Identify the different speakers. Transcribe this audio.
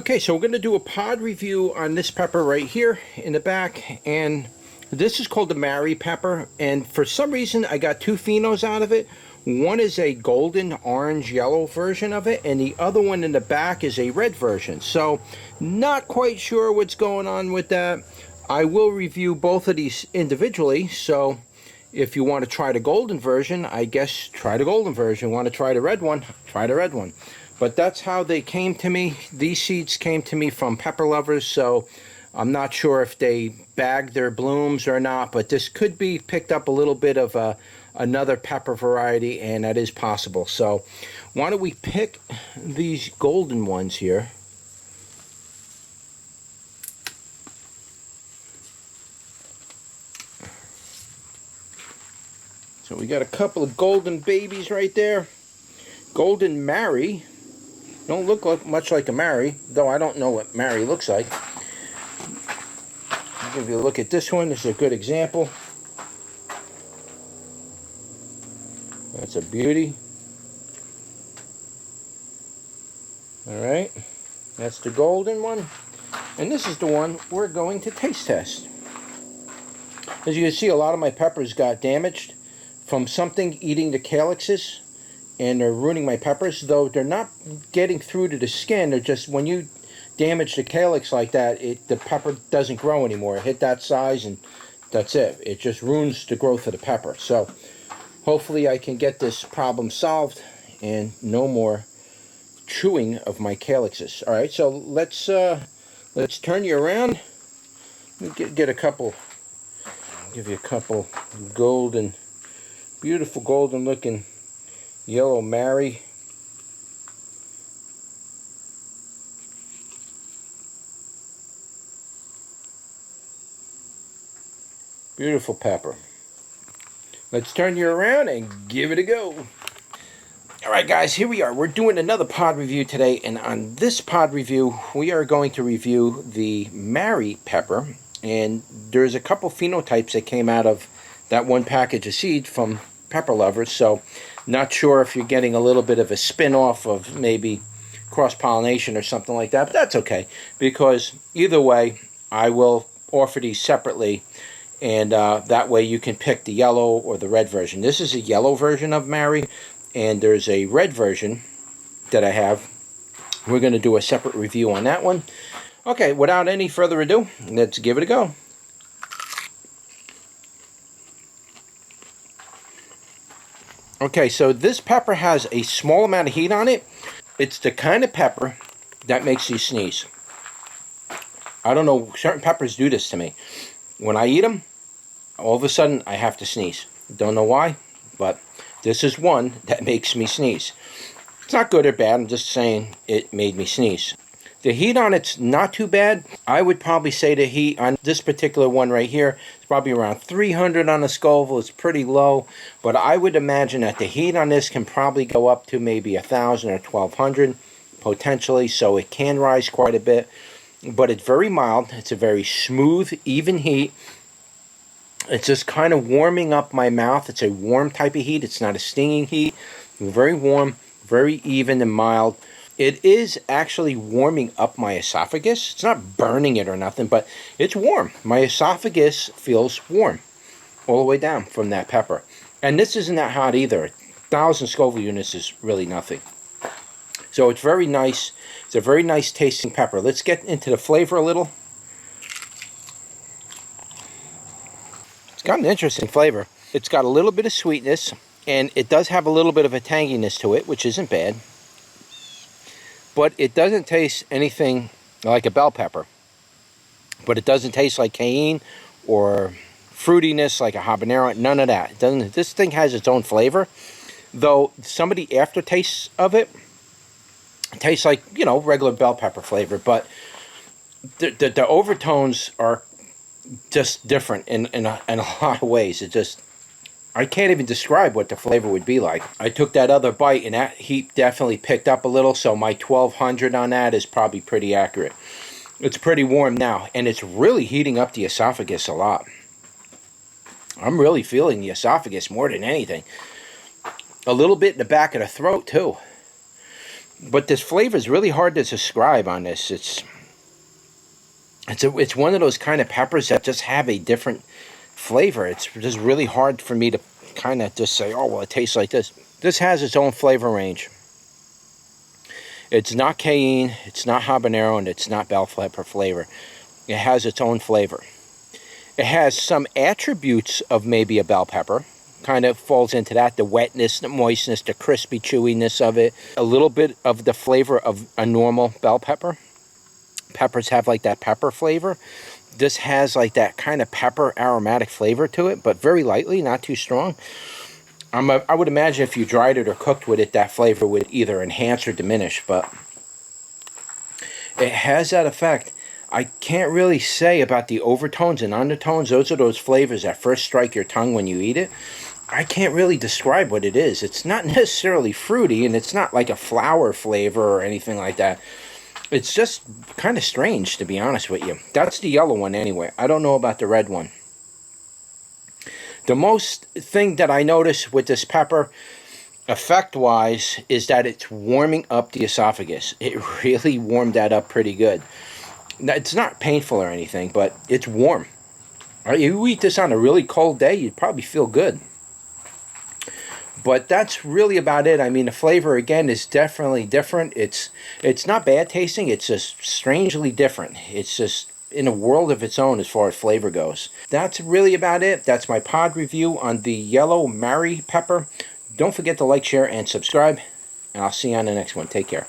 Speaker 1: Okay, so we're going to do a pod review on this pepper right here in the back, and this is called the Mari pepper, and for some reason I got two phenos out of it. One is a golden orange yellow version of it, and the other one in the back is a red version. So not quite sure what's going on with that. I will review both of these individually, so if you want to try the golden version, I guess try the golden version. Want to try the red one, try the red one. But that's how they came to me. These seeds came to me from pepper lovers, so I'm not sure if they bagged their blooms or not, but this could be picked up a little bit of another pepper variety, and that is possible. So why don't we pick these golden ones here. So we got a couple of golden babies right there. Golden Mari. Don't look much like a Mari, though I don't know what Mari looks like. I'll give you a look at this one. This is a good example. That's a beauty. Alright, that's the golden one. And this is the one we're going to taste test. As you can see, a lot of my peppers got damaged from something eating the calyxes, and they're ruining my peppers, though they're not getting through to the skin. They're just, when you damage the calyx like that, the pepper doesn't grow anymore. It hit that size and that's it. It just ruins the growth of the pepper. So hopefully I can get this problem solved and no more chewing of my calyxes. All right, so let's turn you around. Let me get a couple, give you a couple golden, beautiful golden looking yellow Mari. Beautiful pepper. Let's turn you around and give it a go. Alright guys, here we are. We're doing another pod review today, and on this pod review we are going to review the Mari pepper, and there's a couple phenotypes that came out of that one package of seed from pepper lovers, so not sure if you're getting a little bit of a spin-off of maybe cross-pollination or something like that, but that's okay, because either way I will offer these separately, and that way you can pick the yellow or the red version. This is a yellow version of Mari, and there's a red version that I have. We're going to do a separate review on that one. Okay, without any further ado, let's give it a go. Okay, so this pepper has a small amount of heat on it. It's the kind of pepper that makes you sneeze. I don't know, certain peppers do this to me. When I eat them, all of a sudden I have to sneeze. Don't know why, but this is one that makes me sneeze. It's not good or bad, I'm just saying it made me sneeze. The heat on it's not too bad. I would probably say the heat on this particular one right here is probably around 300 on the Scoville. It's pretty low, but I would imagine that the heat on this can probably go up to maybe 1,000 or 1,200 potentially, so it can rise quite a bit. But it's very mild. It's a very smooth, even heat. It's just kind of warming up my mouth. It's a warm type of heat. It's not a stinging heat. Very warm, very even and mild. It is actually warming up my esophagus. It's not burning it or nothing, but it's warm. My esophagus feels warm all the way down from that pepper. And this isn't that hot either. 1,000 Scoville units is really nothing. So it's very nice. It's a very nice tasting pepper. Let's get into the flavor a little. It's got an interesting flavor. It's got a little bit of sweetness, and it does have a little bit of a tanginess to it, which isn't bad. But it doesn't taste anything like a bell pepper. But it doesn't taste like cayenne or fruitiness like a habanero. None of that. It doesn't. This thing has its own flavor. Though some of the aftertastes of it tastes like, you know, regular bell pepper flavor. But the overtones are just different in a lot of ways. It just, I can't even describe what the flavor would be like. I took that other bite and that heat definitely picked up a little, so my 1,200 on that is probably pretty accurate. It's pretty warm now, and it's really heating up the esophagus a lot. I'm really feeling the esophagus more than anything. A little bit in the back of the throat too. But this flavor is really hard to describe on this. It's one of those kind of peppers that just have a different flavor. It's just really hard for me to kind of just say, oh, well, it tastes like this. This has its own flavor range. It's not cayenne, it's not habanero, and it's not bell pepper flavor. It has its own flavor. It has some attributes of maybe a bell pepper. Kind of falls into that, the wetness, the moistness, the crispy chewiness of it. A little bit of the flavor of a normal bell pepper. Peppers have like that pepper flavor. This has like that kind of pepper aromatic flavor to it, but very lightly, not too strong. I would imagine if you dried it or cooked with it, that flavor would either enhance or diminish, but it has that effect. I can't really say about the overtones and undertones. Those are those flavors that first strike your tongue when you eat it. I can't really describe what it is. It's not necessarily fruity, and it's not like a flower flavor or anything like that. It's just kind of strange, to be honest with you. That's the yellow one anyway. I don't know about the red one. The most thing that I notice with this pepper, effect-wise, is that it's warming up the esophagus. It really warmed that up pretty good. Now, it's not painful or anything, but it's warm. You eat this on a really cold day, you'd probably feel good. But that's really about it. I mean, the flavor, again, is definitely different. It's not bad tasting. It's just strangely different. It's just in a world of its own as far as flavor goes. That's really about it. That's my pod review on the yellow Mari pepper. Don't forget to like, share, and subscribe. And I'll see you on the next one. Take care.